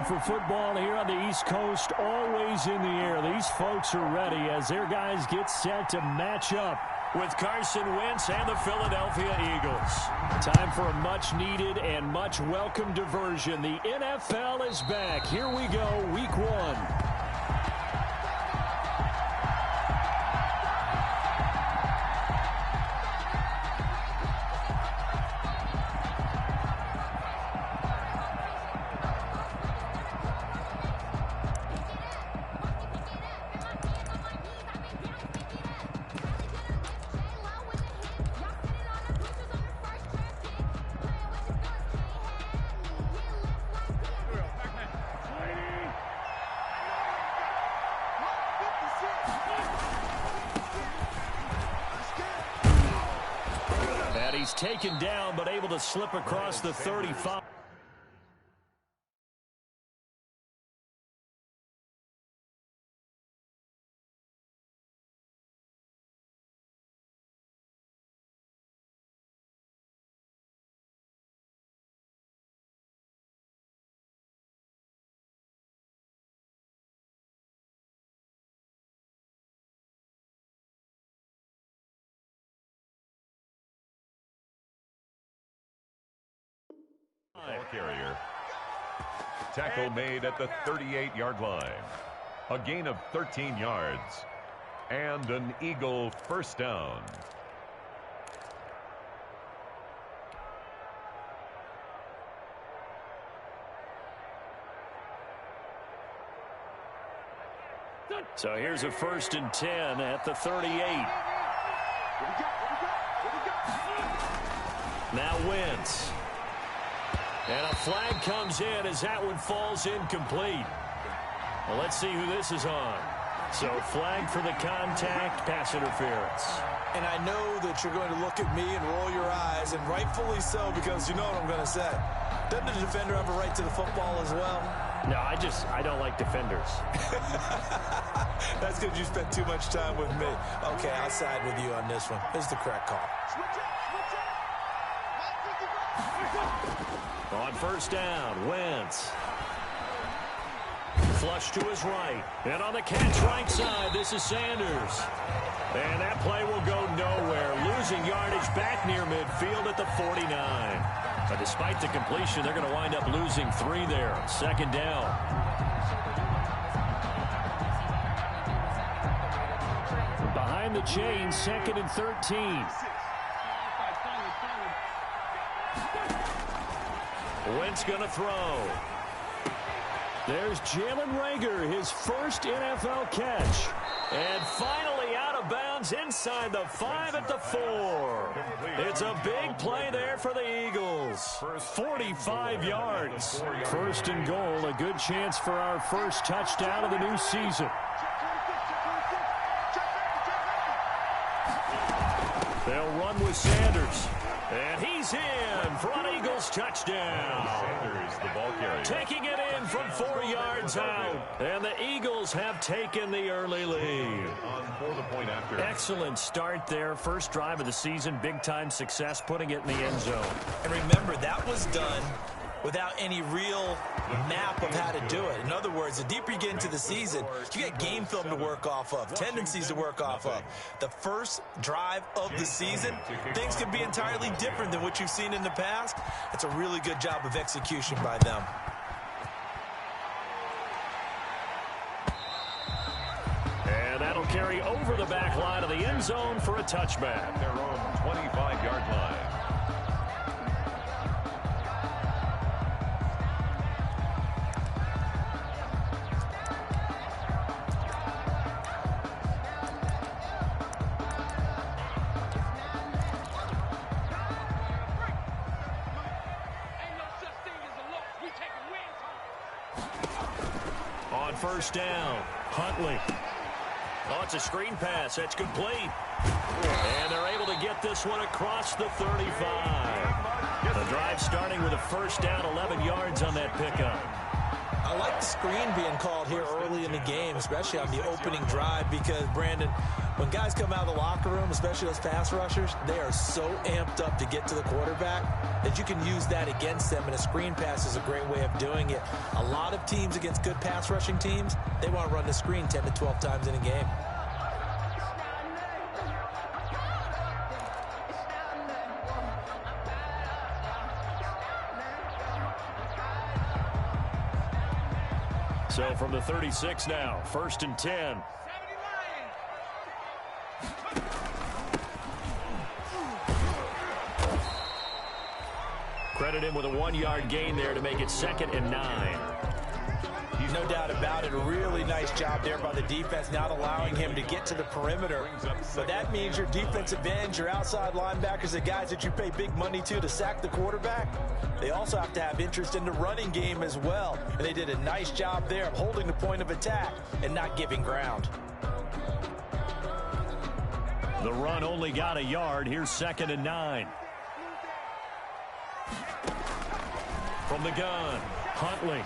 time for football here on the East Coast, always in the air. These folks are ready as their guys get set to match up with Carson Wentz and the Philadelphia Eagles. Time for a much-needed and much-welcome diversion. The NFL is back. Here we go, Week 1. He's taken down, but able to slip across the 35. Ball carrier. Tackle made at the 38-yard line. A gain of 13 yards. And an Eagle first down. So here's a 1st and 10 at the 38. Now Wentz. And a flag comes in as that one falls incomplete. Well, let's see who this is on. So flag for the contact, pass interference. And I know that you're going to look at me and roll your eyes, and rightfully so, because you know what I'm going to say. Doesn't the defender have a right to the football as well? No, I don't like defenders. That's because you spent too much time with me. Okay, I'll side with you on this one. This is the correct call. On 1st down, Wentz. Flush to his right. And on the catch right side, this is Sanders. And that play will go nowhere. Losing yardage back near midfield at the 49. But despite the completion, they're going to wind up losing 3 there. 2nd down. Behind the chains, 2nd and 13. Wentz going to throw. There's Jalen Reagor, his first NFL catch. And finally out of bounds inside the 5 at the 4. It's a big play there for the Eagles. 45 yards. 1st and goal, a good chance for our first touchdown of the new season. They'll run with Sanders. And he's in for an Eagles touchdown. Sanders, the ball carrier. Taking it in from 4 yards out. And the Eagles have taken the early lead. For the point after. Excellent start there. First drive of the season. Big-time success putting it in the end zone. And remember, that was done without any real map of how to do it. In other words, the deeper you get into the season, you get game film to work off of, tendencies to work off of. The first drive of the season, things could be entirely different than what you've seen in the past. It's a really good job of execution by them. And that'll carry over the back line of the end zone for a touchback. Their own 25-yard line. On 1st down, Huntley. Oh, it's a screen pass. That's complete. And they're able to get this one across the 35. The drive starting with a 1st down, 11 yards on that pickup. I like Screen being called here early in the game, especially on the opening drive, because, Brandon, when guys come out of the locker room, especially those pass rushers, they are so amped up to get to the quarterback that you can use that against them, and a screen pass is a great way of doing it. A lot of teams against good pass rushing teams, they want to run the screen 10 to 12 times in a game. So from the 36 now, 1st and 10. Credit him with a 1-yard gain there to make it 2nd and 9. No doubt about it. A really nice job there by the defense, not allowing him to get to the perimeter. But that means your defensive ends, your outside linebackers, the guys that you pay big money to sack the quarterback, they also have to have interest in the running game as well. And they did a nice job there of holding the point of attack and not giving ground. The run only got a yard. Here's 2nd and 9. From the gun, Huntley.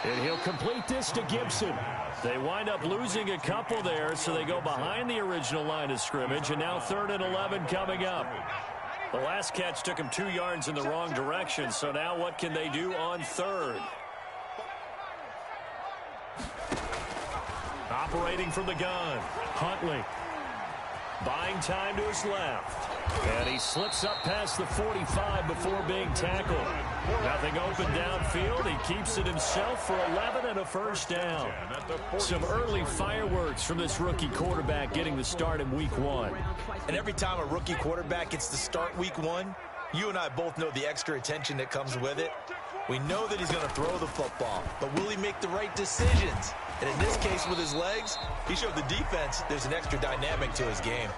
And he'll complete this to Gibson. They wind up losing a couple there, so they go behind the original line of scrimmage, and now 3rd and 11 coming up. The last catch took him 2 yards in the wrong direction, so now what can they do on 3rd? Operating from the gun, Huntley. Buying time to his left. And he slips up past the 45 before being tackled. Nothing open downfield. He keeps it himself for 11 and a 1st down. Some early fireworks from this rookie quarterback getting the start in week 1. And every time a rookie quarterback gets to start week 1, you and I both know the extra attention that comes with it. We know that he's going to throw the football, but will he make the right decisions? And in this case, with his legs, he showed the defense there's an extra dynamic to his game.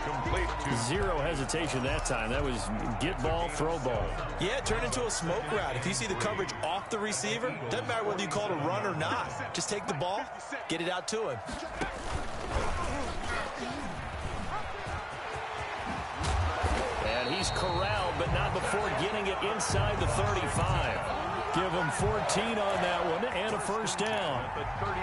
Complete to zero hesitation that time. That was get ball, throw ball. Yeah, it turned into a smoke route. If you see the coverage off the receiver, doesn't matter whether you call it a run or not. Just take the ball, get it out to him. And he's corralled, but not before getting it inside the 35. Give him 14 on that one and a 1st down.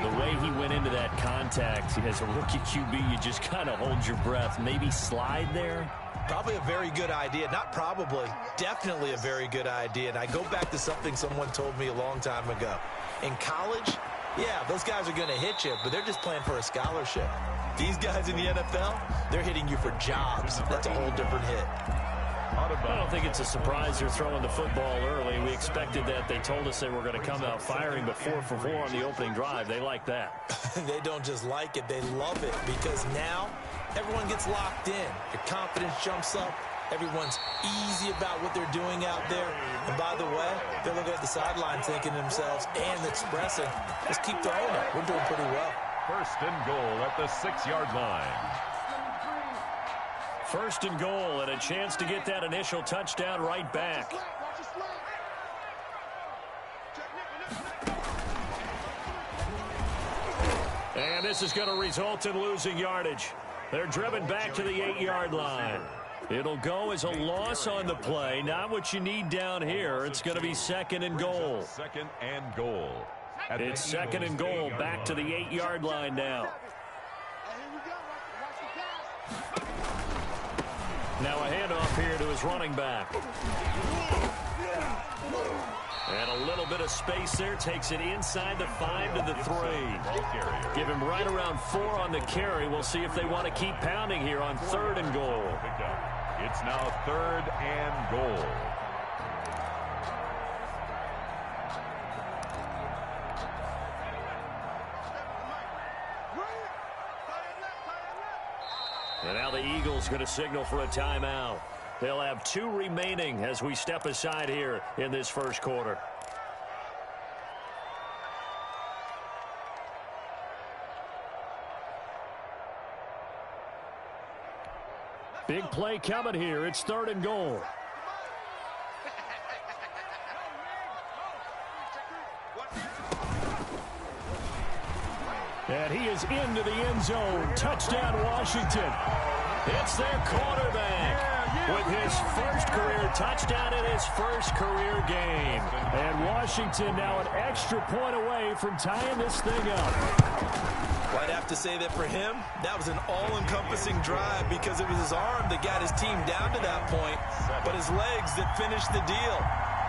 The way he went into that contact as a rookie QB, you just kind of hold your breath. Maybe slide there. Probably a very good idea. Not probably. Definitely a very good idea. And I go back to something someone told me a long time ago. In college, yeah, those guys are going to hit you, but they're just playing for a scholarship. These guys in the NFL, they're hitting you for jobs. That's a whole different hit. I don't think it's a surprise they're throwing the football early. We expected that. They told us they were going to come out firing, but 4 for 4 on the opening drive. They like that. They don't just like it. They love it, because now everyone gets locked in. Your confidence jumps up. Everyone's easy about what they're doing out there. And by the way, they're looking at the sideline thinking to themselves and expressing, let's keep throwing it. We're doing pretty well. 1st and goal at the 6-yard line. 1st and goal, and a chance to get that initial touchdown right back. And this is going to result in losing yardage. They're driven back to the 8-yard line. It'll go as a loss on the play. Not what you need down here. It's going to be 2nd and goal. 2nd and goal. It's 2nd and goal, back to the 8-yard line now. Now a handoff here to his running back. And a little bit of space there. Takes it inside the 5 to the 3. Give him right around 4 on the carry. We'll see if they want to keep pounding here on 3rd and goal. It's now 3rd and goal. And now the Eagles going to signal for a timeout. They'll have 2 remaining as we step aside here in this 1st quarter. Big play coming here. It's 3rd and goal. And he is into the end zone. Touchdown, Washington. It's their quarterback. with his first career touchdown in his first career game. And Washington now an extra point away from tying this thing up. Well, I'd have to say that for him, that was an all-encompassing drive because it was his arm that got his team down to that point, but his legs that finished the deal.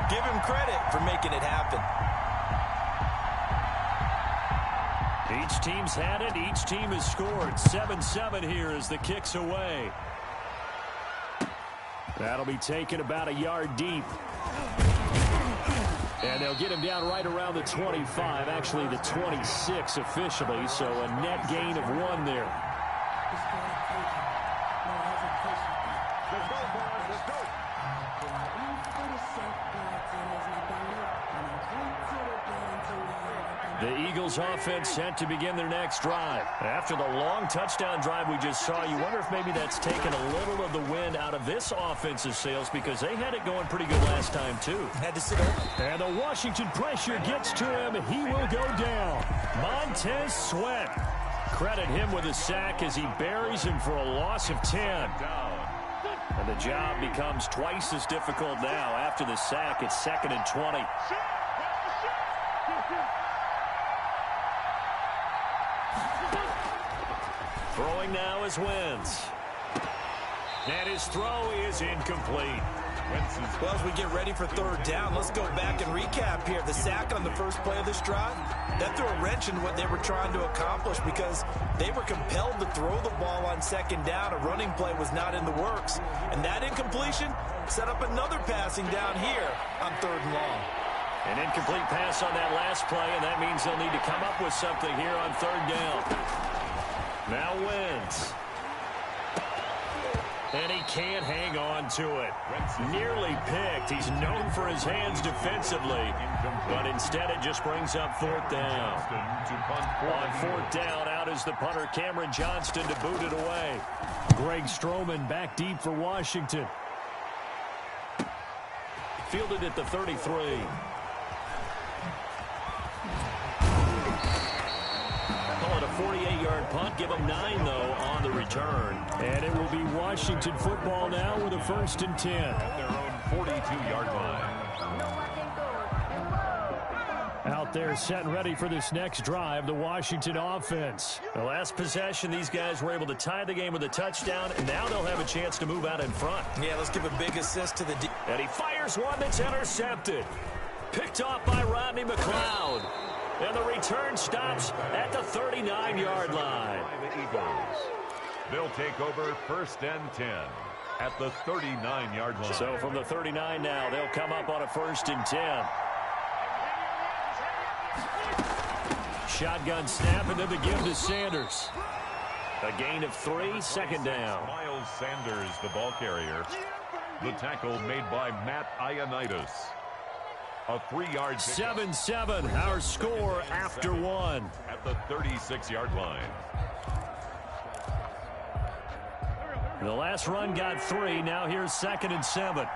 Give him credit for making it happen. Each team's had it. Each team has scored. 7-7 here as the kick's away. That'll be taken about a yard deep. And they'll get him down right around the 25, actually the 26 officially, so a net gain of 1 there. The Eagles offense set to begin their next drive. After the long touchdown drive we just saw, you wonder if maybe that's taken a little of the wind out of this offensive sails because they had it going pretty good last time too. Had to sit over. And the Washington pressure gets to him. He will go down. Montez Sweat. Credit him with a sack as he buries him for a loss of 10. And the job becomes twice as difficult now. After the sack, it's 2nd and 20. Throwing now is Wentz. And his throw is incomplete. Well, as we get ready for 3rd down, let's go back and recap here. The sack on the first play of this drive, that threw a wrench in what they were trying to accomplish because they were compelled to throw the ball on 2nd down. A running play was not in the works. And that incompletion set up another passing down here on 3rd and long. An incomplete pass on that last play, and that means they'll need to come up with something here on 3rd down. Now Wentz. And he can't hang on to it. Nearly picked. He's known for his hands defensively. But instead it just brings up 4th down. On 4th down, out is the punter Cameron Johnston to boot it away. Greg Stroman back deep for Washington. Fielded at the 33. Call it a 48-yard punt. Give them 9, though, on the return. And it will be Washington football now with a 1st and 10. At their own 42-yard line. Out there set and ready for this next drive, the Washington offense. The last possession, these guys were able to tie the game with a touchdown, and now they'll have a chance to move out in front. Yeah, let's give a big assist to the D. And he fires one that's intercepted. Picked off by Rodney McLeod. And the return stops at the 39-yard line. The Eagles. They'll take over 1st and 10 at the 39-yard line. So from the 39 now, they'll come up on a 1st and 10. Shotgun snap and then the give to Sanders. A gain of 3, 2nd down. Miles Sanders, the ball carrier. The tackle made by Matt Ioannidis. A 3-yard 7-7, our score after 1. At the 36-yard line. The last run got 3. Now here's 2nd and 7.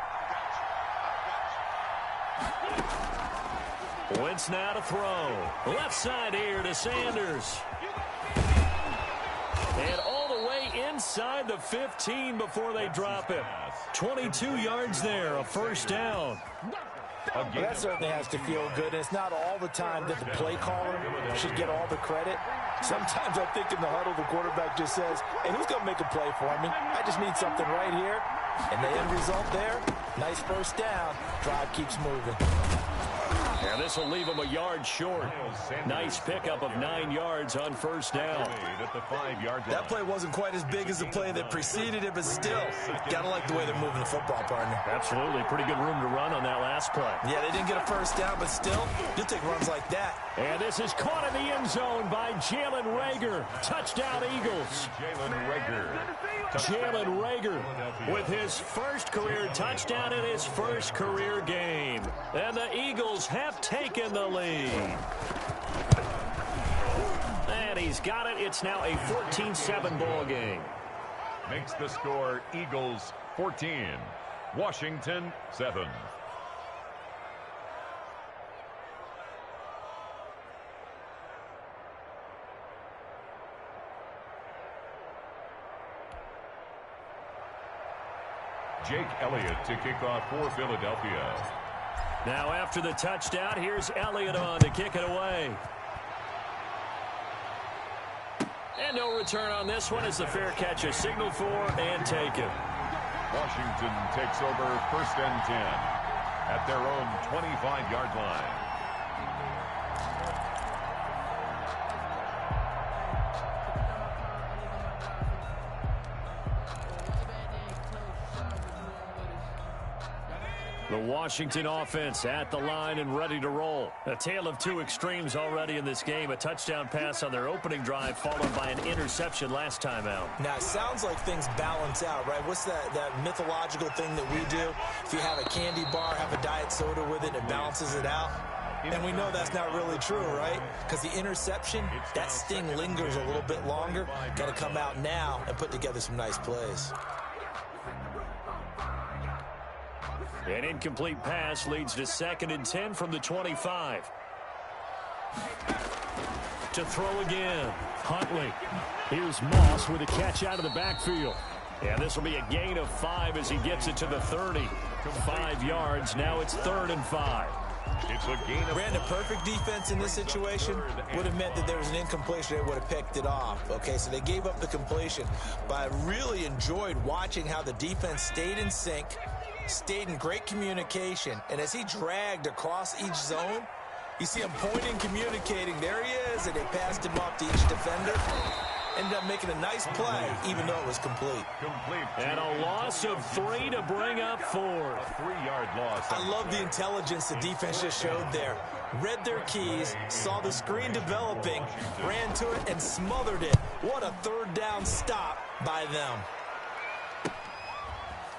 Wentz now to throw. Left side here to Sanders. And all the way inside the 15 before they drop him. 22 yards there, a 1st down. Well, that certainly has to feel good. And it's not all the time that the play caller should get all the credit. Sometimes I think in the huddle, the quarterback just says, hey, who's going to make a play for me? I just need something right here. And the end result there, nice 1st down. Drive keeps moving. And this will leave him a yard short. Nice pickup of 9 yards on 1st down. At the 5-yard line. That play wasn't quite as big as the play that preceded it, but still, gotta like the way they're moving the football, partner. Absolutely. Pretty good room to run on that last play. Yeah, they didn't get a 1st down, but still, you'll take runs like that. And this is caught in the end zone by Jalen Reagor. Touchdown, Eagles. Jalen Reagor with his first career touchdown in his first career game. And the Eagles have taken the lead. And he's got it. It's now a 14-7 ball game. Makes the score Eagles 14, Washington 7. Jake Elliott to kick off for Philadelphia. Now after the touchdown, here's Elliott on to kick it away. And no return on this one as the fair catch is signaled for and taken. Washington takes over 1st and 10 at their own 25-yard line. The Washington offense at the line and ready to roll. A tale of two extremes already in this game. A touchdown pass on their opening drive followed by an interception last time out. Now, it sounds like things balance out, right? What's that mythological thing that we do? If you have a candy bar, have a diet soda with it, it balances it out. And we know that's not really true, right? Because the interception, that sting lingers a little bit longer. Got to come out now and put together some nice plays. An incomplete pass leads to 2nd and 10 from the 25. To throw again. Huntley. Here's Moss with a catch out of the backfield. And this will be a gain of 5 as he gets it to the 30. 5 yards. Now it's 3rd and 5. It's a gain of Brandon, perfect defense in this situation would have meant that there was an incompletion. They would have picked it off. Okay, so they gave up the completion. But I really enjoyed watching how the defense stayed in sync, stayed in great communication, and as he dragged across each zone, you see him pointing, communicating. There he is, and they passed him off to each defender. Ended up making a nice play, even though it was complete. And a loss of 3 to bring up 4. A 3-yard loss. I love the intelligence the defense just showed there. Read their keys, saw the screen developing, ran to it, and smothered it. What a 3rd down stop by them.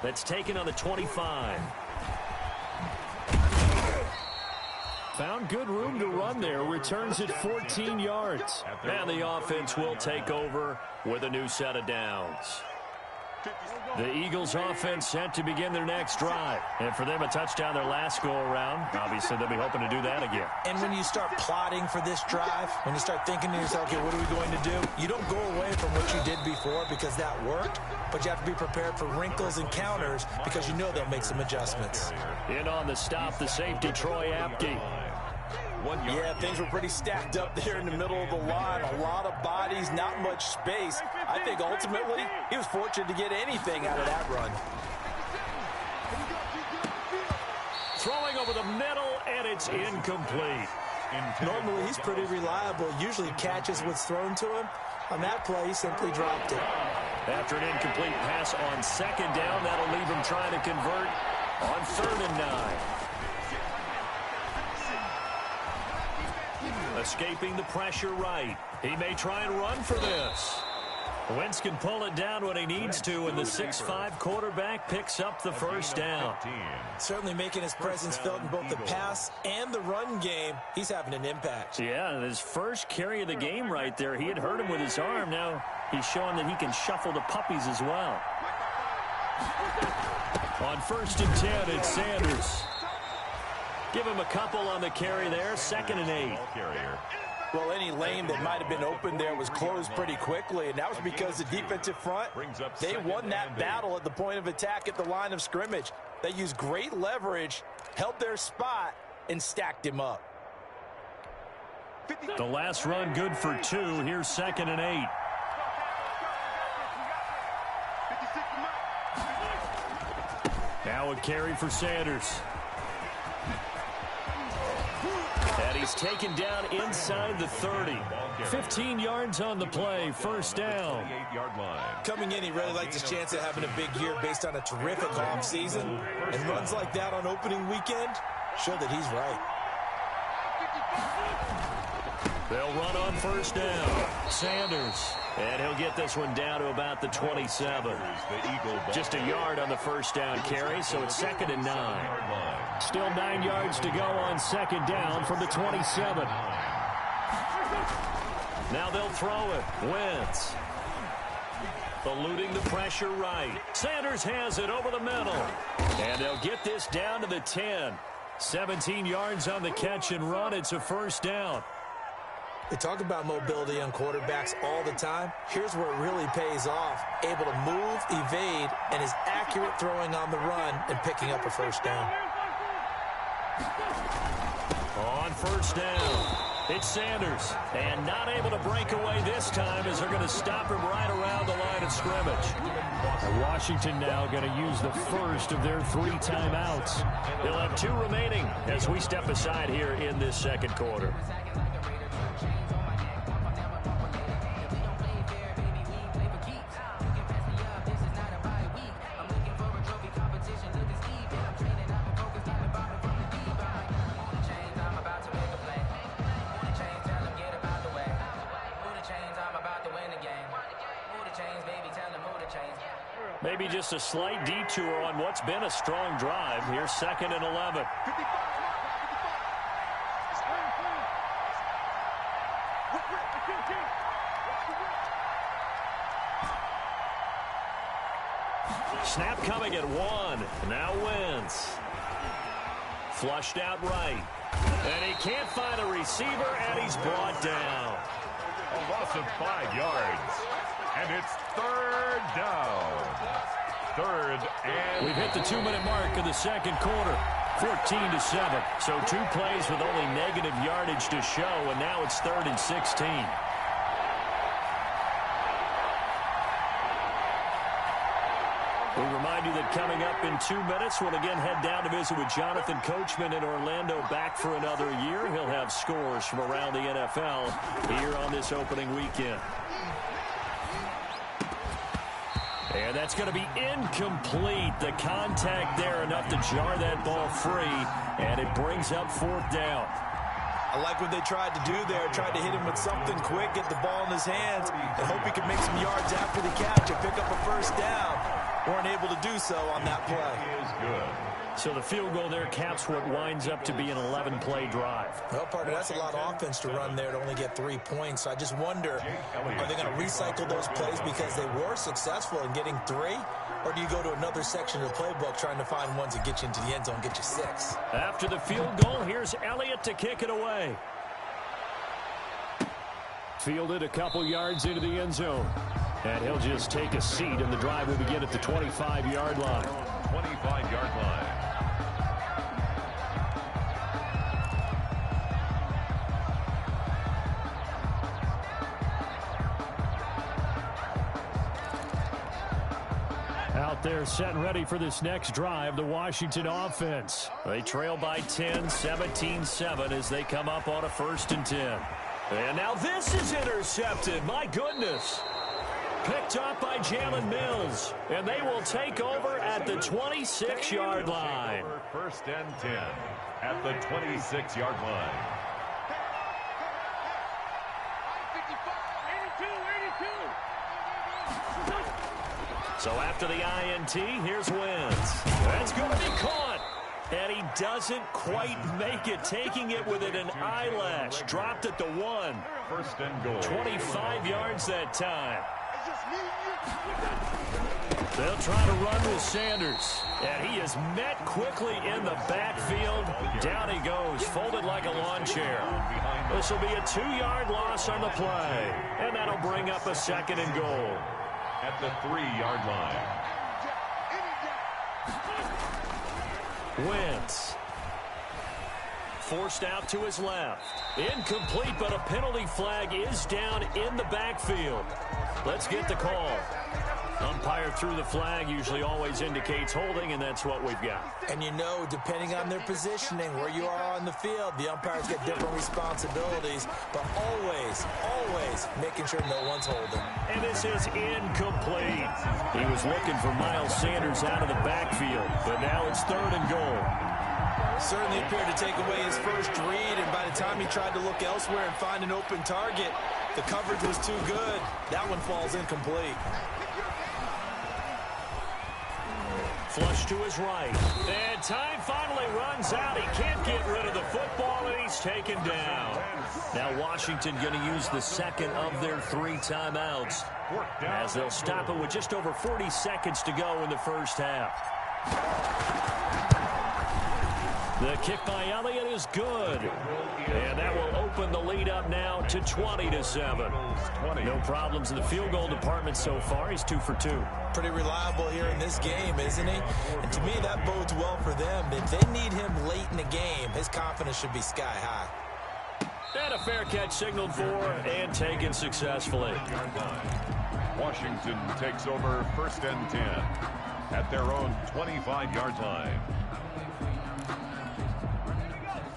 That's taken on the 25. Found good room to run there. Returns at 14 yards. And the offense will take over with a new set of downs. The Eagles offense set to begin their next drive. And for them, a touchdown their last go-around. Obviously, they'll be hoping to do that again. And when you start plotting for this drive, when you start thinking to yourself, okay, what are we going to do? You don't go away from what you did before because that worked, but you have to be prepared for wrinkles and counters because you know they'll make some adjustments. In on the stop, the safety, Troy Apke. Yeah, things were pretty stacked up there in the middle of the line. A lot of bodies, not much space. I think ultimately he was fortunate to get anything out of that run. Throwing over the middle, and it's incomplete. Normally he's pretty reliable. Usually catches what's thrown to him. On that play, he simply dropped it. After an incomplete pass on 2nd down, that'll leave him trying to convert on 3rd and 9. Escaping the pressure right. He may try and run for this. Wentz can pull it down when he needs to, and the 6'5" quarterback picks up the 1st down. Certainly making his presence felt in both the pass and the run game. He's having an impact. Yeah, his first carry of the game right there. He had hurt him with his arm. Now he's showing that he can shuffle the puppies as well. On 1st and 10, it's Sanders. Give him a couple on the carry there. 2nd and 8. Well, any lane that might have been open there was closed pretty quickly, and that was because the defensive front, they won that battle at the point of attack at the line of scrimmage. They used great leverage, held their spot, and stacked him up. The last run good for 2. Here's 2nd and 8. Now a carry for Sanders. And he's taken down inside the 30. 15 yards on the play. 1st down. Coming in, he really liked his chance of having a big year based on a terrific offseason. And runs like that on opening weekend show that he's right. They'll run on 1st down. Sanders. And he'll get this one down to about the 27. Just a yard on the 1st down carry, so it's 2nd and 9. Still 9 yards to go on 2nd down from the 27. Now they'll throw it. Wentz. Eluding the pressure right. Sanders has it over the middle. And they'll get this down to the 10. 17 yards on the catch and run. It's a 1st down. We talk about mobility on quarterbacks all the time. Here's where it really pays off. Able to move, evade, and is accurate throwing on the run and picking up a first down. On first down, it's Sanders. And not able to break away this time as they're going to stop him right around the line of scrimmage. And Washington now going to use the first of their 3 timeouts. They'll have 2 remaining as we step aside here in this second quarter. Maybe just a slight detour on what's been a strong drive. Here's 2nd and 11. Snap coming at 1. Now Wentz. Flushed out right. And he can't find a receiver, and he's brought down. A loss of 5 yards. And it's 3rd down. 3rd and... We've hit the 2-minute mark of the second quarter. 14-7. So 2 plays with only negative yardage to show, and now it's 3rd and 16. We remind you that coming up in 2 minutes, we'll again head down to visit with Jonathan Coachman in Orlando, back for another year. He'll have scores from around the NFL here on this opening weekend. And that's going to be incomplete. The contact there enough to jar that ball free, and it brings up 4th down. I like what they tried to do there. Tried to hit him with something quick, get the ball in his hands, and hope he could make some yards after the catch and pick up a first down. Weren't able to do so on that play. Is good. So the field goal there caps what winds up to be an 11-play drive. Well, partner, that's a lot of offense to run there to only get 3 points. So I just wonder, are they going to recycle those plays because they were successful in getting 3? Or do you go to another section of the playbook trying to find ones that get you into the end zone, get you 6? After the field goal, here's Elliott to kick it away. Fielded a couple yards into the end zone. And he'll just take a seat, and the drive will begin at the 25-yard line. 25-yard line. Out there set and ready for this next drive, the Washington offense. They trail by 10, 17-7 as they come up on a 1st and 10. And now this is intercepted. My goodness. Picked up by Jalen Mills. And they will take over at the 26-yard line. 1st and 10 at the 26-yard line. So after the INT, here's Wentz. That's going to be caught. And he doesn't quite make it, taking it within an eyelash. Dropped at the 1. 1st and goal. 25 yards that time. They'll try to run with Sanders. And he is met quickly in the backfield. Down he goes, folded like a lawn chair. This will be a 2-yard loss on the play. And that'll bring up a 2nd and goal. At the 3-yard line. Wentz. Forced out to his left. Incomplete, but a penalty flag is down in the backfield. Let's get the call. Umpire threw the flag, usually always indicates holding, and that's what we've got. And you know, depending on their positioning, where you are on the field, the umpires get different responsibilities, but always, always making sure no one's holding. And this is incomplete. He was looking for Miles Sanders out of the backfield, but now it's 3rd and goal. Certainly appeared to take away his first read, and by the time he tried to look elsewhere and find an open target, the coverage was too good. That one falls incomplete. Flush to his right. And time finally runs out. He can't get rid of the football, and he's taken down. Now Washington going to use the 2nd of their 3 timeouts as they'll stop it with just over 40 seconds to go in the first half. The kick by Elliott is good. And that will open the lead up now out to 20-7. No problems in the field goal department so far. He's 2 for 2. Pretty reliable here in this game, isn't he? And to me, that bodes well for them. If they need him late in the game, his confidence should be sky high. And a fair catch signaled for and taken successfully. Washington takes over 1st and 10 at their own 25-yard line.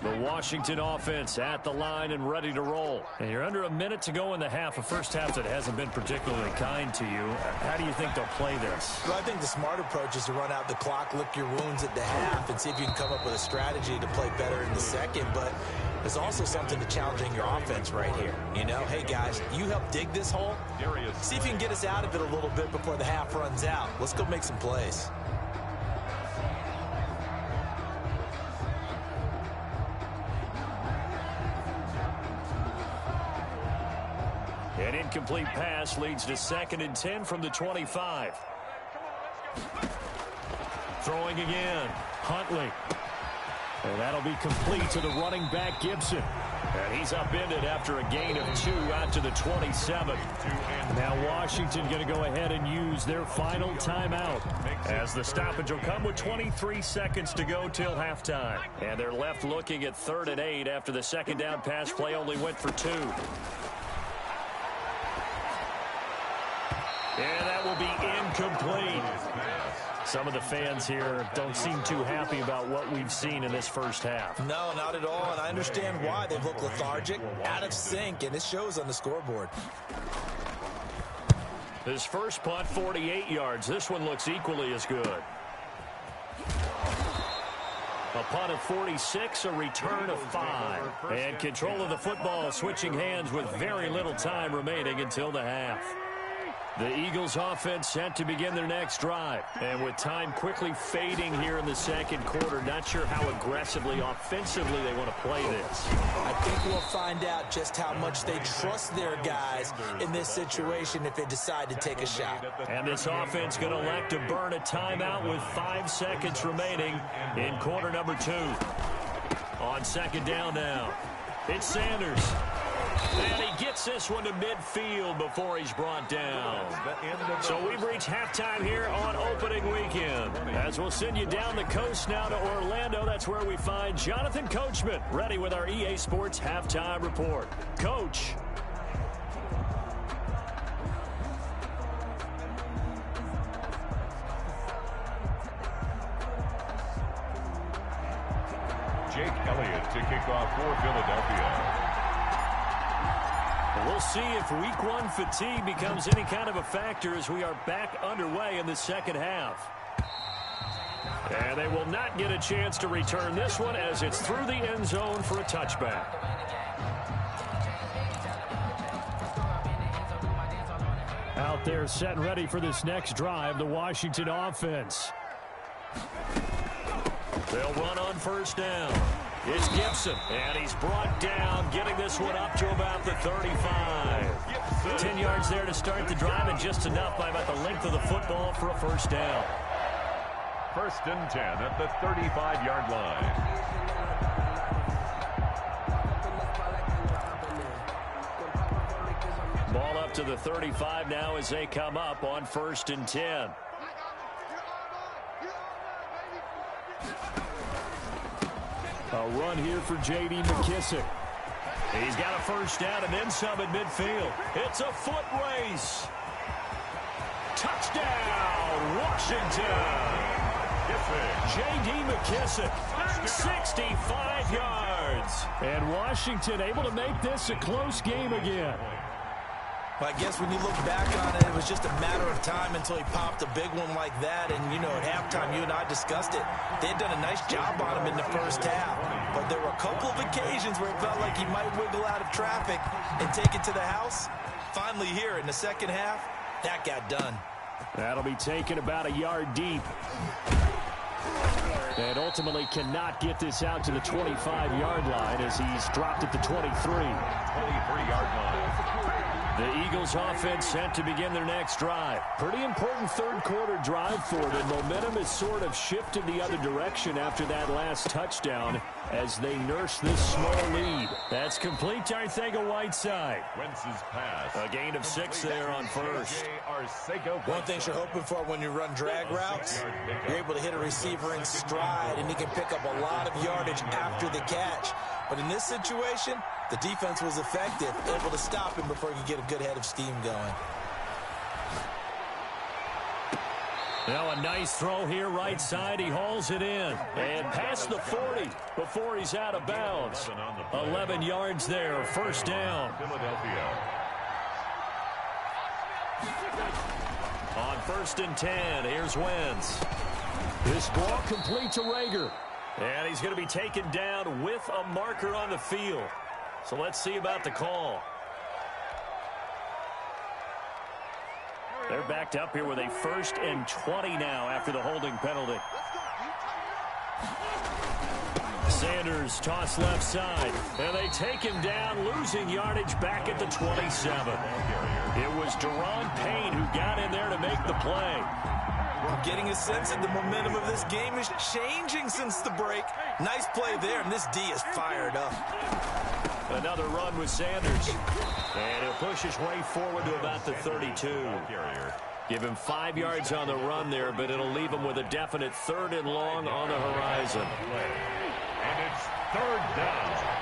The Washington offense at the line and ready to roll. And you're under a minute to go in the half, a first half that hasn't been particularly kind to you. How do you think they'll play this? Well, I think the smart approach is to run out the clock, lick your wounds at the half, and see if you can come up with a strategy to play better in the second. But there's also something to challenging your offense right here. You know, hey, guys, you help dig this hole. See if you can get us out of it a little bit before the half runs out. Let's go make some plays. An incomplete pass leads to 2nd and 10 from the 25. Throwing again. Huntley. And that'll be complete to the running back, Gibson. And he's upended after a gain of 2 out to the 27. Now Washington going to go ahead and use their final timeout, as the stoppage will come with 23 seconds to go till halftime. And they're left looking at 3rd and 8 after the second down pass play only went for 2. And that will be incomplete. Some of the fans here don't seem too happy about what we've seen in this first half. No, not at all, and I understand why. They look lethargic, out of sync, and it shows on the scoreboard. His first punt, 48 yards. This one looks equally as good. A punt of 46, a return of 5. And control of the football switching hands with very little time remaining until the half. The Eagles offense set to begin their next drive. And with time quickly fading here in the second quarter, not sure how aggressively, offensively they want to play this. I think we'll find out just how much they trust their guys in this situation if they decide to take a shot. And this offense going to elect to burn a timeout with 5 seconds remaining in quarter number 2. On second down now, it's Sanders. And he gets this one to midfield before he's brought down. So we've reached halftime here on opening weekend. As we'll send you down the coast now to Orlando, that's where we find Jonathan Coachman ready with our EA Sports halftime report. Coach. Jake Elliott to kick off for Philadelphia. We'll see if week 1 fatigue becomes any kind of a factor as we are back underway in the second half. And they will not get a chance to return this one as it's through the end zone for a touchback. Out there set and ready for this next drive, the Washington offense. They'll run on first down. It's Gibson, and he's brought down, getting this one up to about the 35. 10 yards there to start the drive, and just enough by about the length of the football for a first down. 1st and 10 at the 35-yard line. Ball up to the 35 now as they come up on 1st and 10. A run here for J.D. McKissick. He's got a first down and then some at midfield. It's a foot race. Touchdown, Washington. J.D. McKissick, 65 yards. And Washington able to make this a close game again. Well, I guess when you look back on it, it was just a matter of time until he popped a big one like that. And, you know, at halftime, you and I discussed it. They had done a nice job on him in the first half. But there were a couple of occasions where it felt like he might wiggle out of traffic and take it to the house. Finally here in the second half, that got done. That'll be taken about a yard deep. And ultimately cannot get this out to the 25-yard line as he's dropped at the 23. 23-yard line. The Eagles offense set to begin their next drive. Pretty important third quarter drive for them. Momentum has sort of shifted the other direction after that last touchdown as they nurse this small lead. That's complete to Arcega-Whiteside. Wentz's pass. A gain of 6 there on first. One thing you're hoping for when you run drag routes, you're able to hit a receiver in stride, and he can pick up a lot of yardage after the catch. But in this situation, the defense was effective, able to stop him before he could get a good head of steam going. Now a nice throw here right side. He hauls it in. And past the 40 before he's out of bounds. 11 yards there, first down. Philadelphia. On 1st and 10, here's Wentz. This ball complete to Rager. And he's going to be taken down with a marker on the field. So let's see about the call. They're backed up here with a 1st and 20 now after the holding penalty. Sanders toss left side. And they take him down, losing yardage back at the 27. It was Daron Payne who got in there to make the play. I'm getting a sense that the momentum of this game is changing since the break. Nice play there, and this D is fired up. Another run with Sanders. And he'll push his way forward to about the 32. Give him 5 yards on the run there, but it'll leave him with a definite 3rd and long on the horizon. And it's 3rd down.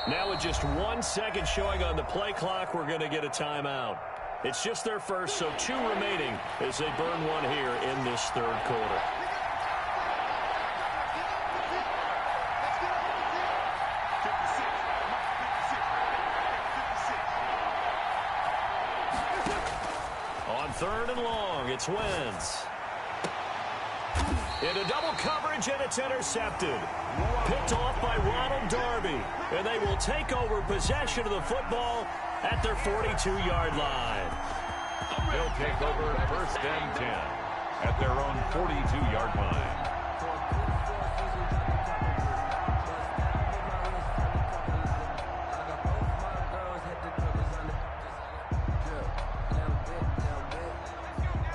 Now with just 1 second showing on the play clock, we're going to get a timeout. It's just their first, so 2 remaining as they burn one here in this 3rd quarter. On 3rd and long, it's Wentz. Into double coverage, and it's intercepted. Picked off by Ronald Darby. And they will take over possession of the football at their 42-yard line. They'll take over 1st and 10 at their own 42-yard line.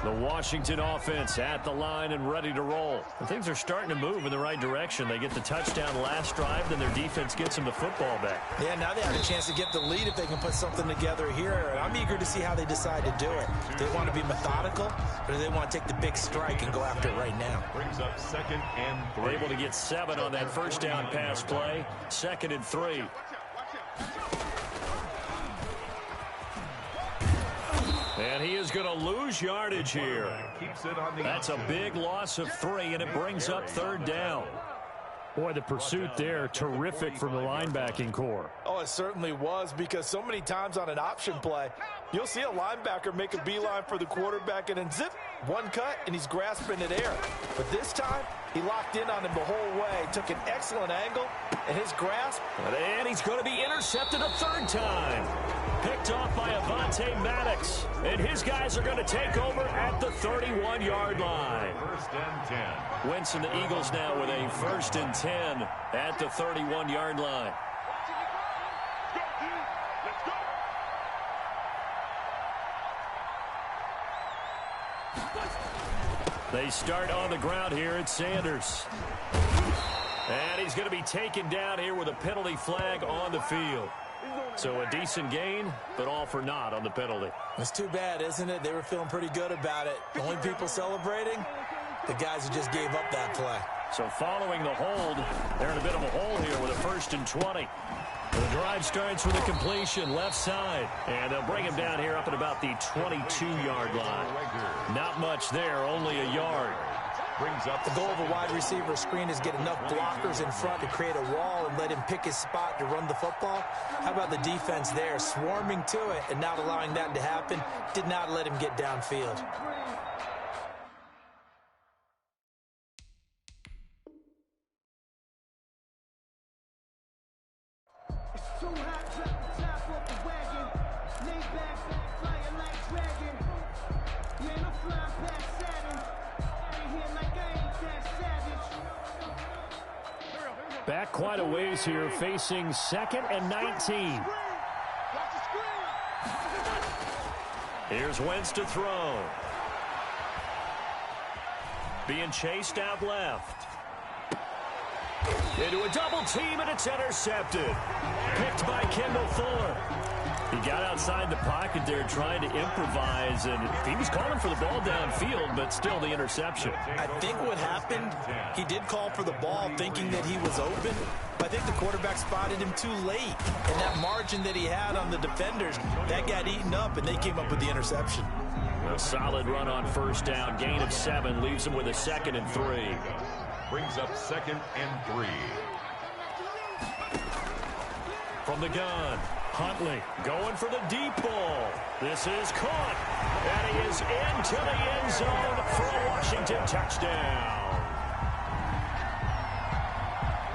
The Washington offense at the line and ready to roll. And things are starting to move in the right direction. They get the touchdown last drive, then their defense gets them the football back. Yeah, now they have a chance to get the lead if they can put something together here. I'm eager to see how they decide to do it. Do they want to be methodical, or do they want to take the big strike and go after it right now? Brings up 2nd and 3. Able to get 7 on that 1st down pass play. 2nd and 3. And he is going to lose yardage here. That's a big loss of 3, and it brings up 3rd down. Boy, the pursuit there, terrific from the linebacking core. Oh, it certainly was, because so many times on an option play, you'll see a linebacker make a beeline for the quarterback, and then zip, one cut, and he's grasping at air. But this time, he locked in on him the whole way, took an excellent angle, and his grasp. And he's going to be intercepted a 3rd time. Picked off by Avonte Maddox. And his guys are going to take over at the 31-yard line. 1st and 10. Wentz and the Eagles now with a 1st and 10 at the 31-yard line. They start on the ground here at Sanders. And he's going to be taken down here with a penalty flag on the field. So a decent gain, but all for naught on the penalty. It's too bad, isn't it? They were feeling pretty good about it. The only people celebrating, the guys who just gave up that play. So following the hold, they're in a bit of a hole here with a 1st and 20. The drive starts with a completion left side. And they'll bring him down here up at about the 22-yard line. Not much there, only a yard. Brings up the goal of a wide receiver screen is get enough blockers in front to create a wall and let him pick his spot to run the football. How about the defense there, swarming to it and not allowing that to happen? Did not let him get downfield. Back quite a ways here, facing 2nd and 19. Here's Wentz to throw. Being chased out left. Into a double team, and it's intercepted. Picked by Kendall Fuller. He got outside the pocket there trying to improvise, and he was calling for the ball downfield, but still the interception. I think what happened, he did call for the ball thinking that he was open, but I think the quarterback spotted him too late. And that margin that he had on the defenders, that got eaten up, and they came up with the interception. A solid run on first down. Gain of 7 leaves him with a 2nd and 3. Brings up 2nd and 3. From the gun, Huntley going for the deep ball. This is caught, and he is into the end zone for a Washington touchdown.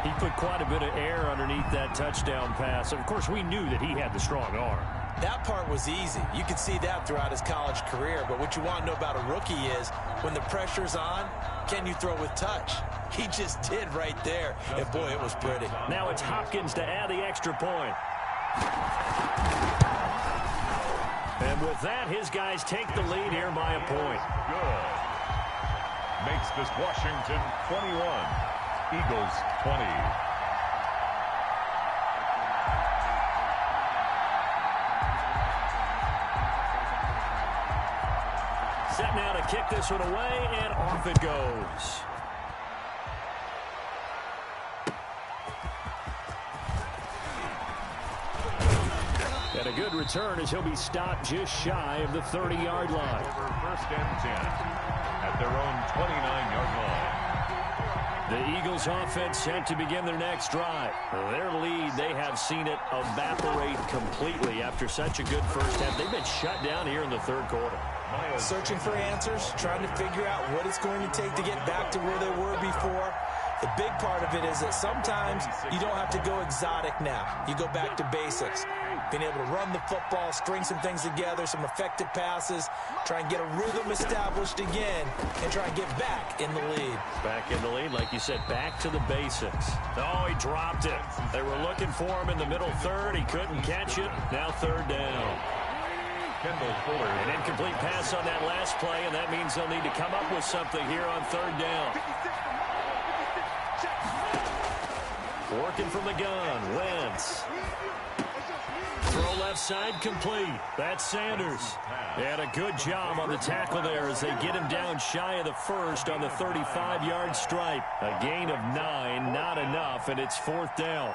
He put quite a bit of air underneath that touchdown pass. Of course, we knew that he had the strong arm. That part was easy. You could see that throughout his college career. But what you want to know about a rookie is when the pressure's on, can you throw with touch? He just did right there. And, boy, it was pretty. Now it's Hopkins to add the extra point. And with that, his guys take the lead here by a point. Good. Makes this Washington 21. Eagles 20. Set now to kick this one away, and off it goes. And a good return as he'll be stopped just shy of the 30-yard line. Over 1st and 10 at their own 29-yard line. The Eagles offense set to begin their next drive. Their lead, they have seen it evaporate completely after such a good first half. They've been shut down here in the 3rd quarter. Searching for answers, trying to figure out what it's going to take to get back to where they were before. The big part of it is that sometimes you don't have to go exotic now. You go back to basics. Being able to run the football, string some things together, some effective passes, try and get a rhythm established again, and try and get back in the lead. Back in the lead, like you said, back to the basics. Oh, he dropped it. They were looking for him in the middle 3rd. He couldn't catch it. Now 3rd down. Kendall Fuller. An incomplete pass on that last play, and that means they'll need to come up with something here on 3rd down. Working from the gun, Wentz. Throw left side complete. That's Sanders. And a good job on the tackle there as they get him down shy of the 1st on the 35-yard stripe. A gain of 9, not enough, and it's 4th down.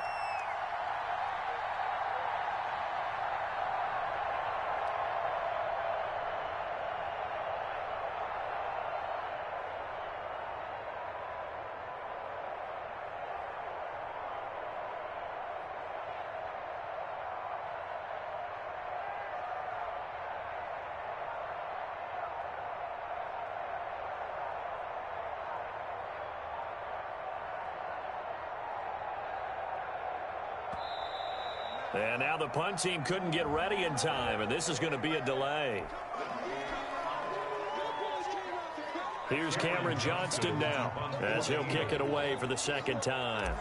And now the punt team couldn't get ready in time, and this is going to be a delay. Here's Cameron Johnston now as he'll kick it away for the 2nd time.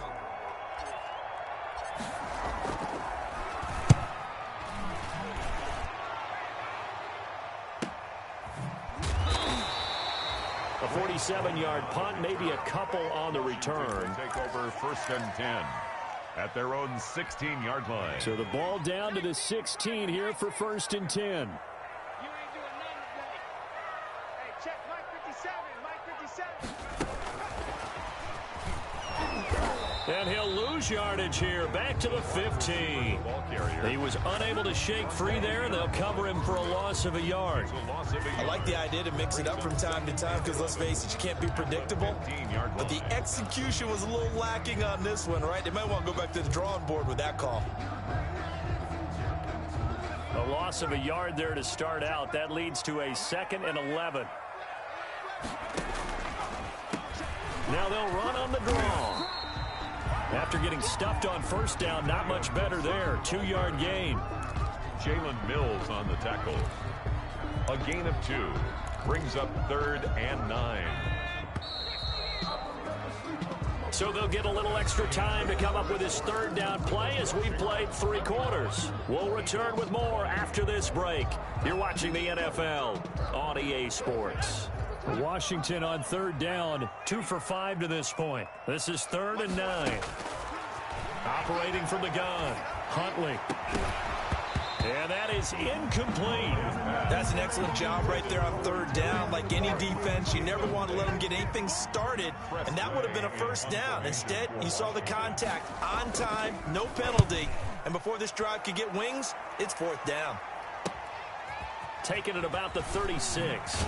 A 47-yard punt, maybe a couple on the return. Take over 1st and 10 at their own 16-yard line. So the ball down to the 16 here for 1st and 10. You ain't doing nothing today. Hey, check Mike 57. Mike 57. And he'll lose yardage here. Back to the 15. Ball carrier. He was unable to shake free there, and they'll cover him for a loss of a yard. I like the idea to mix it up from time to time because, let's face it, you can't be predictable. But the execution was a little lacking on this one, right? They might want to go back to the drawing board with that call. A loss of a yard there to start out. That leads to a 2nd and 11. Now they'll run on the draw. After getting stuffed on first down, not much better there. 2-yard gain. Jalen Mills on the tackle. A gain of 2. Brings up 3rd and 9. So they'll get a little extra time to come up with his 3rd down play as we've played 3 quarters. We'll return with more after this break. You're watching the NFL on EA Sports. Washington on 3rd down, 2 for 5 to this point. This is 3rd and 9. Operating from the gun, Huntley. And that is incomplete. That's an excellent job right there on 3rd down. Like any defense, you never want to let them get anything started, and that would have been a first down. Instead, you saw the contact on time, no penalty, and before this drive could get wings, it's 4th down. Taking it about the 36.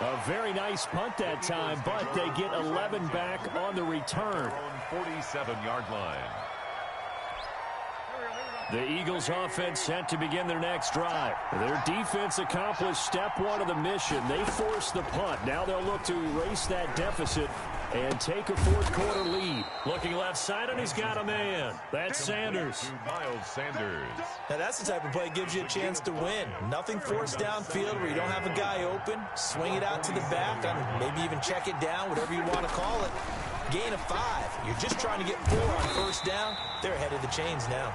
A very nice punt that time, but they get 11 back on the return. 47-yard line. The Eagles offense set to begin their next drive. Their defense accomplished step 1 of the mission. They forced the punt. Now they'll look to erase that deficit and take a 4th quarter lead. Looking left side, and he's got a man. That's Sanders. Miles Sanders. Now that's the type of play that gives you a chance to win. Nothing forced downfield where you don't have a guy open. Swing it out to the back, and maybe even check it down, whatever you want to call it. Gain of 5. You're just trying to get 4 on first down. They're ahead of the chains now.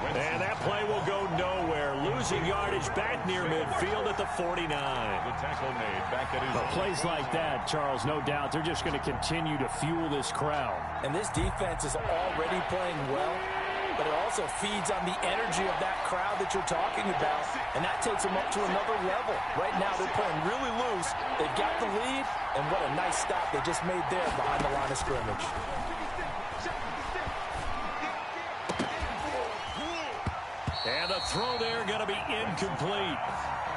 And that play will go nowhere. Losing yardage back near midfield at the 49. The tackle made back at his own. Plays like that, Charles, no doubt, they're just going to continue to fuel this crowd. And this defense is already playing well, but it also feeds on the energy of that crowd that you're talking about, and that takes them up to another level. Right now, they're playing really loose. They've got the lead, and what a nice stop they just made there behind the line of scrimmage. And the throw there going to be incomplete.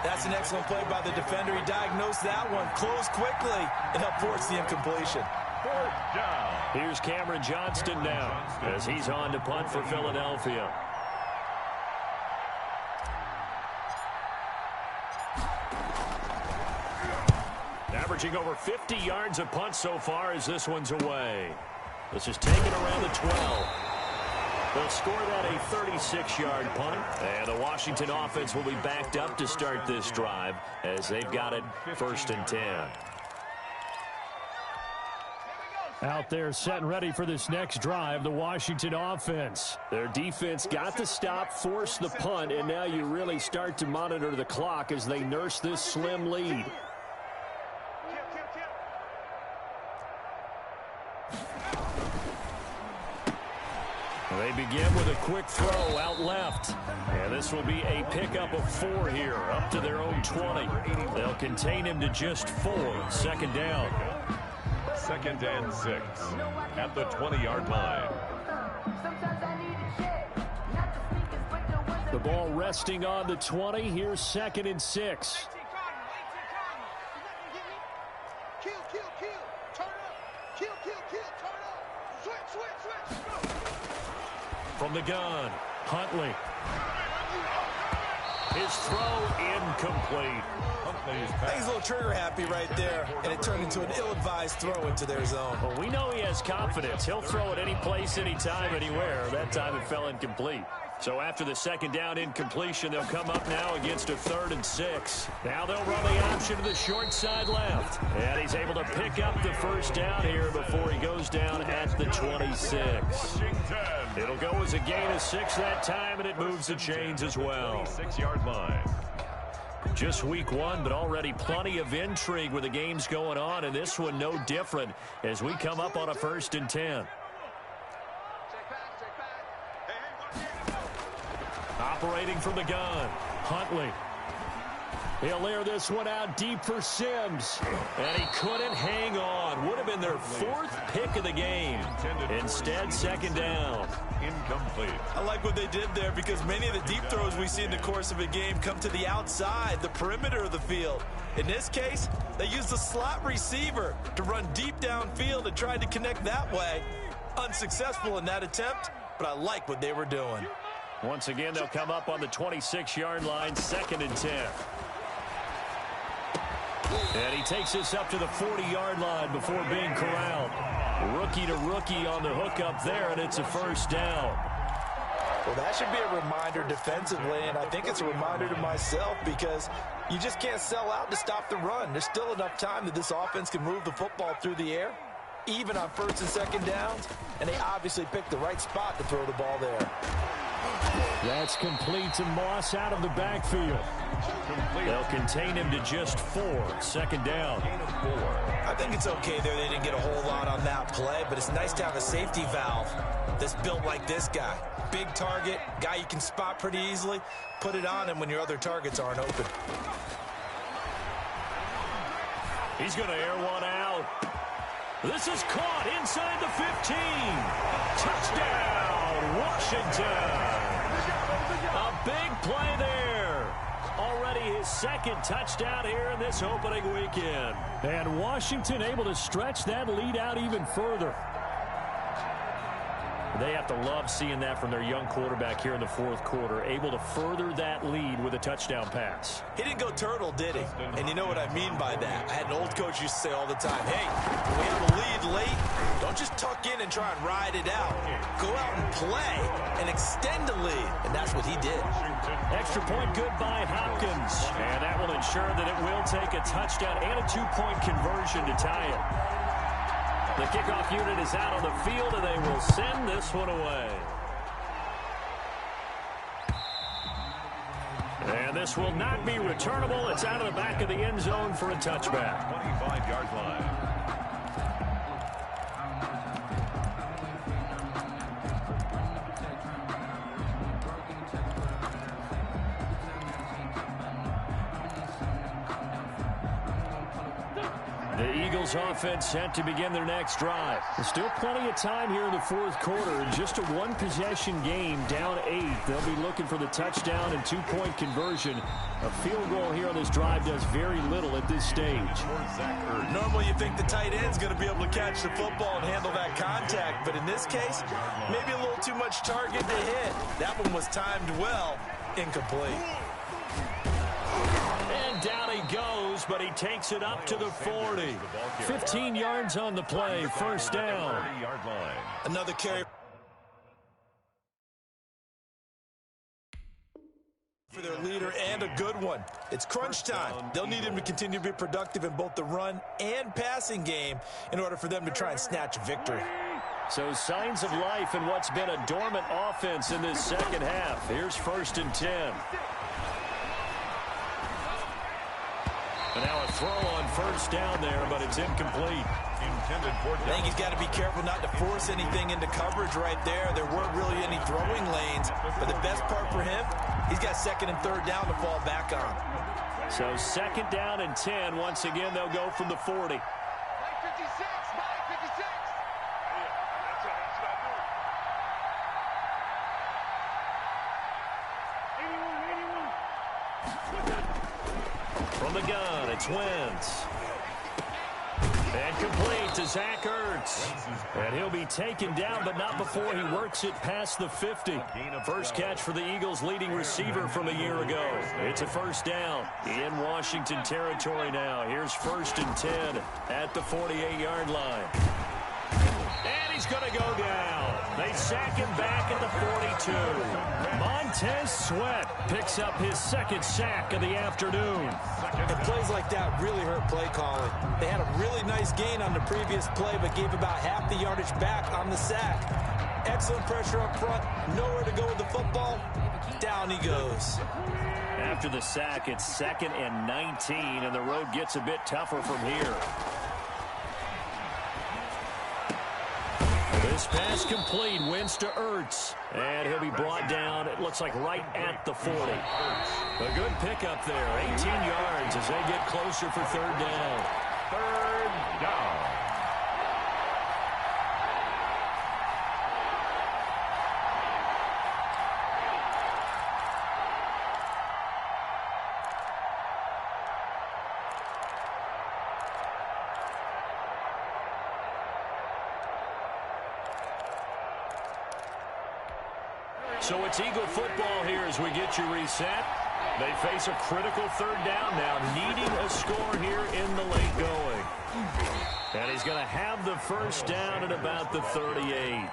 That's an excellent play by the defender. He diagnosed that one, closed quickly, and helped force the incompletion. 4th down. Here's Cameron Johnston now as he's on to punt for Philadelphia. Averaging over 50 yards a punt so far as this one's away. This is taken around the 12. They'll score that a 36-yard punt, and the Washington offense will be backed up to start this drive as they've got it 1st and 10. Out there set and ready for this next drive, the Washington offense. Their defense got the stop, forced the punt, and now you really start to monitor the clock as they nurse this slim lead. They begin with a quick throw out left. And this will be a pickup of 4 here, up to their own 20. They'll contain him to just 4. 2nd down. 2nd and 6 at the 20-yard line. The ball resting on the 20. Here's 2nd and 6. From the gun, Huntley. His throw incomplete. He's a little trigger happy right there, and it turned into an ill-advised throw into their zone. Well, we know he has confidence. He'll throw it any place, anytime, anywhere. That time it fell incomplete. So after the 2nd down incompletion, they'll come up now against a 3rd and 6. Now they'll run the option to the short side left. And he's able to pick up the 1st down here before he goes down at the 26. It'll go as a gain of 6 that time, and it moves the chains as well. 6-yard line. Just week 1, but already plenty of intrigue with the games going on, and this one no different as we come up on a 1st and 10. Operating from the gun, Huntley. He'll air this one out deep for Sims. And he couldn't hang on. Would have been their 4th pick of the game. Instead, 2nd down. Incomplete. I like what they did there because many of the deep throws we see in the course of a game come to the outside, the perimeter of the field. In this case, they used the slot receiver to run deep downfield and tried to connect that way. Unsuccessful in that attempt, but I like what they were doing. Once again, they'll come up on the 26-yard line, 2nd and 10. And he takes this up to the 40-yard line before being corralled. Rookie to rookie on the hookup there, and it's a first down. Well, that should be a reminder defensively, and I think it's a reminder to myself because you just can't sell out to stop the run. There's still enough time that this offense can move the football through the air, even on first and second downs, and they obviously picked the right spot to throw the ball there. That's complete to Moss out of the backfield. They'll contain him to just 4. Second down. I think it's okay there. They didn't get a whole lot on that play, but it's nice to have a safety valve that's built like this guy. Big target, guy you can spot pretty easily. Put it on him when your other targets aren't open. He's going to air one out. This is caught inside the 15. Touchdown, Washington. A big play there. Already his second touchdown here in this opening weekend. And Washington able to stretch that lead out even further. They have to love seeing that from their young quarterback here in the fourth quarter, able to further that lead with a touchdown pass. He didn't go turtle, did he? And you know what I mean by that. I had an old coach used to say all the time, hey, when we have a lead late, don't just tuck in and try and ride it out. Go out and play and extend the lead. And that's what he did. Extra point good by Hopkins. And that will ensure that it will take a touchdown and a 2-point conversion to tie it. The kickoff unit is out on the field, and they will send this one away. And this will not be returnable. It's out of the back of the end zone for a touchback. 25-yard line. The Eagles offense set to begin their next drive. There's still plenty of time here in the fourth quarter. Just a one-possession game, down 8. They'll be looking for the touchdown and 2-point conversion. A field goal here on this drive does very little at this stage. Normally you think the tight end's going to be able to catch the football and handle that contact, but in this case, maybe a little too much target to hit. That one was timed well, incomplete. And down he goes, but he takes it up to the 40. 15 yards on the play, first down. Another carry for their leader, and a good one. It's crunch time. They'll need him to continue to be productive in both the run and passing game in order for them to try and snatch a victory. So signs of life in what's been a dormant offense in this second half. Here's 1st and 10. And now a throw on first down there, but it's incomplete. I think he's got to be careful not to force anything into coverage right there. There weren't really any throwing lanes, but the best part for him, he's got 2nd and 3rd down to fall back on. So 2nd down and 10. Once again, they'll go from the 40. Mike 56, Mike 56. From the gun, it's Wentz. And complete to Zach Ertz. And he'll be taken down, but not before he works it past the 50. First catch for the Eagles' leading receiver from a year ago. It's a first down in Washington territory now. Here's 1st and 10 at the 48-yard line. And he's going to go down. They sack him back at the 42. Montez Sweat picks up his 2nd sack of the afternoon. And plays like that really hurt play calling. They had a really nice gain on the previous play, but gave about half the yardage back on the sack. Excellent pressure up front. Nowhere to go with the football. Down he goes. After the sack, it's 2nd and 19, and the road gets a bit tougher from here. This pass complete, Wentz to Ertz. And he'll be brought down, it looks like right at the 40. A good pickup there, 18 yards as they get closer for 3rd down. 3rd down. So it's Eagle football here as we get you reset. They face a critical third down now, needing a score here in the late going. And he's going to have the first down at about the 38.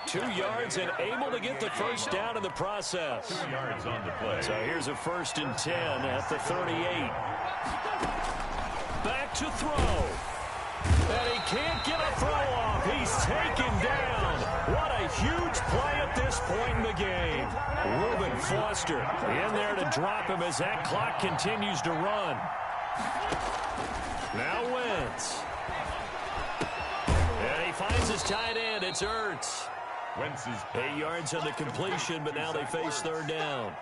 2 yards and able to get the first down in the process. 2 yards on the play. So here's a 1st and 10 at the 38. Back to throw. And he can't get a throw off. He's taken down. What a huge play at this point in the game. Reuben Foster in there to drop him as that clock continues to run. Now Wentz. And he finds his tight end. It's Ertz. Wentz is 8 yards on the completion, but now they face third down.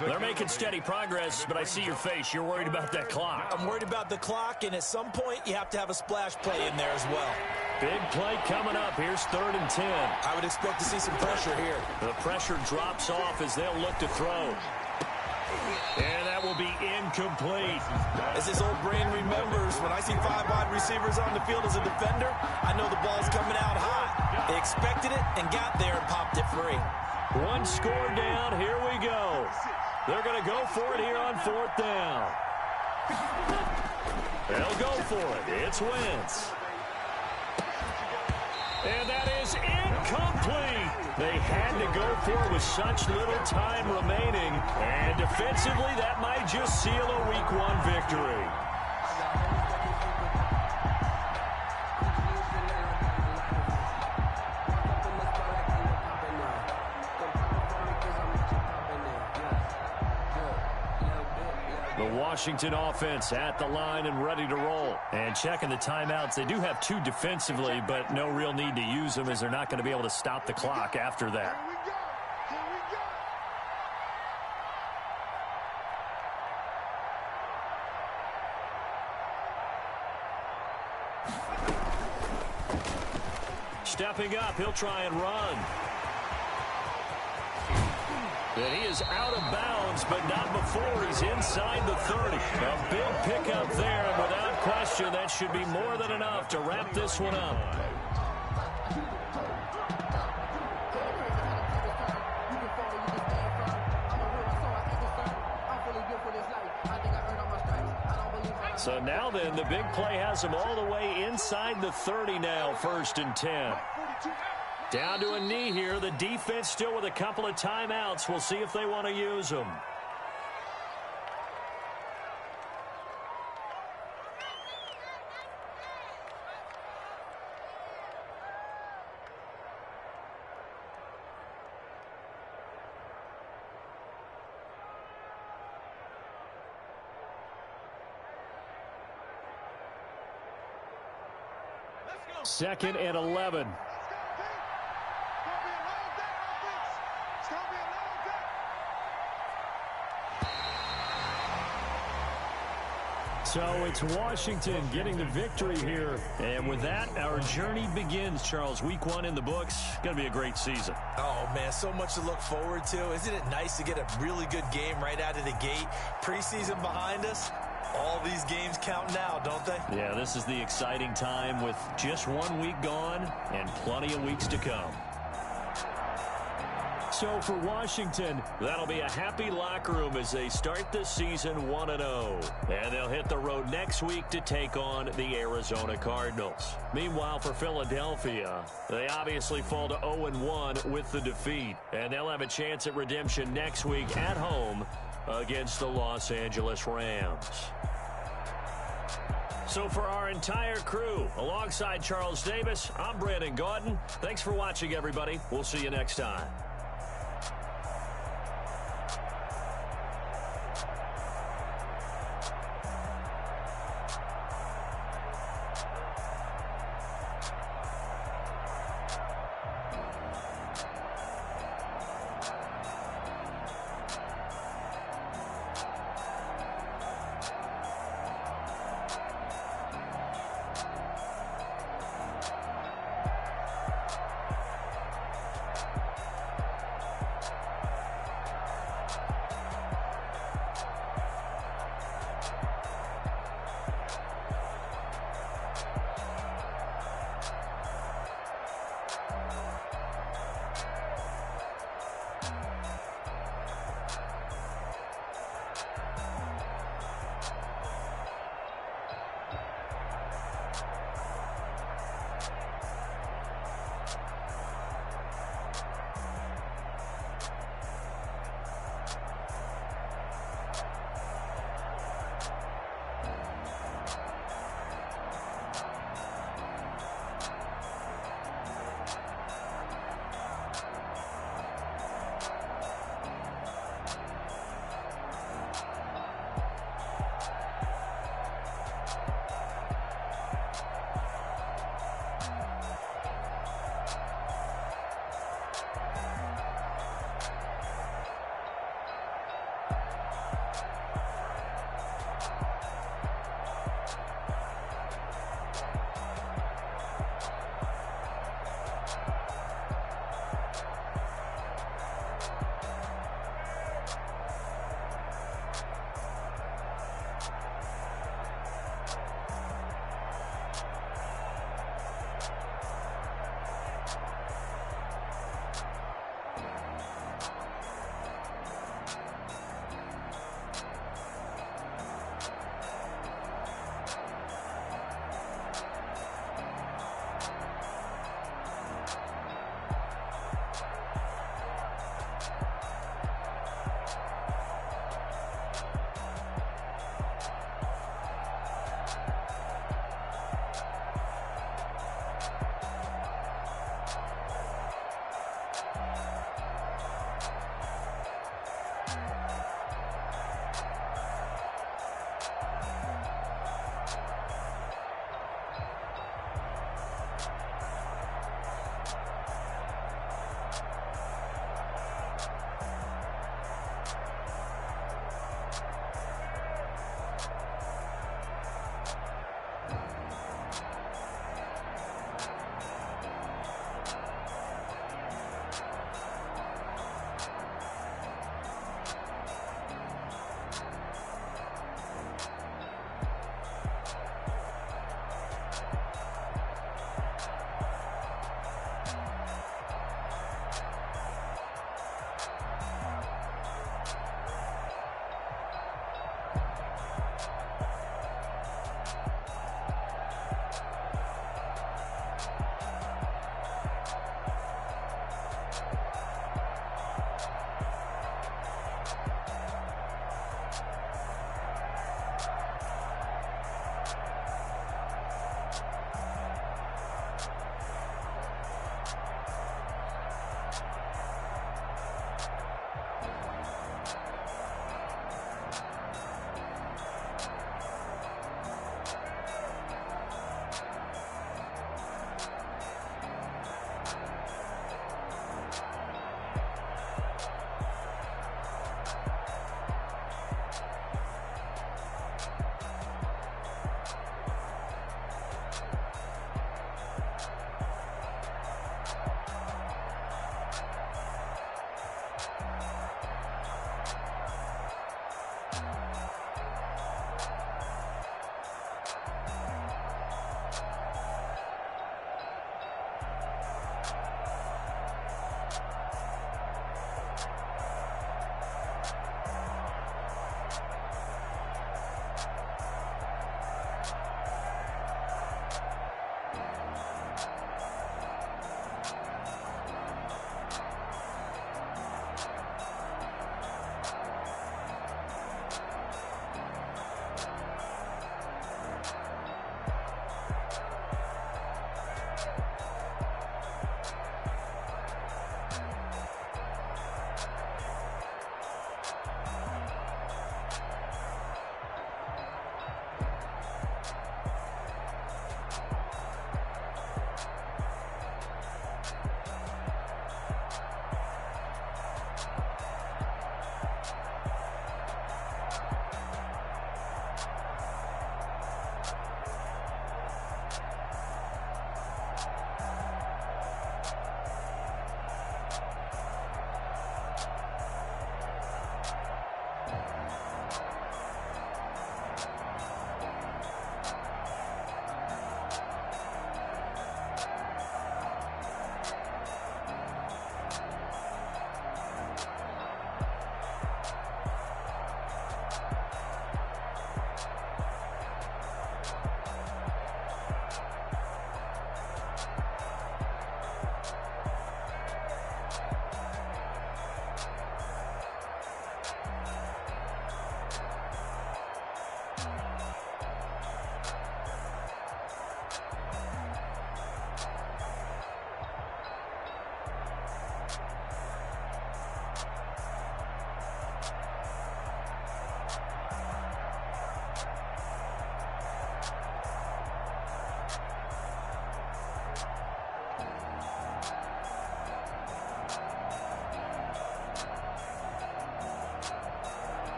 They're making steady progress, but I see your face. You're worried about that clock. I'm worried about the clock, and at some point, you have to have a splash play in there as well. Big play coming up. Here's 3rd and 10. I would expect to see some pressure here. The pressure drops off as they'll look to throw. And that will be incomplete. As his old brain remembers, when I see 5 wide receivers on the field as a defender, I know the ball's coming out hot. They expected it and got there and popped it free. 1 score down. Here we go. They're going to go for it here on 4th down. They'll go for it. It's Wentz. And that is incomplete. They had to go for it with such little time remaining. And defensively, that might just seal a Week 1 victory. The Washington offense at the line and ready to roll. And checking the timeouts. They do have 2 defensively, but no real need to use them as they're not going to be able to stop the clock after that. Stepping up, he'll try and run. And he is out of bounds, but not before he's inside the 30. A big pickup there, and without question, that should be more than enough to wrap this one up. So now then, the big play has him all the way inside the 30 now, 1st and 10. Down to a knee here. The defense still with a couple of timeouts. We'll see if they want to use them. Second and 11. So it's Washington getting the victory here. And with that, our journey begins, Charles. Week 1 in the books. Going to be a great season. Oh, man, so much to look forward to. Isn't it nice to get a really good game right out of the gate? Preseason behind us. All these games count now, don't they? Yeah, this is the exciting time with just 1 week gone and plenty of weeks to come. So for Washington, that'll be a happy locker room as they start this season 1-0. And they'll hit the road next week to take on the Arizona Cardinals. Meanwhile, for Philadelphia, they obviously fall to 0-1 with the defeat. And they'll have a chance at redemption next week at home against the Los Angeles Rams. So for our entire crew, alongside Charles Davis, I'm Brandon Gaudin. Thanks for watching, everybody. We'll see you next time.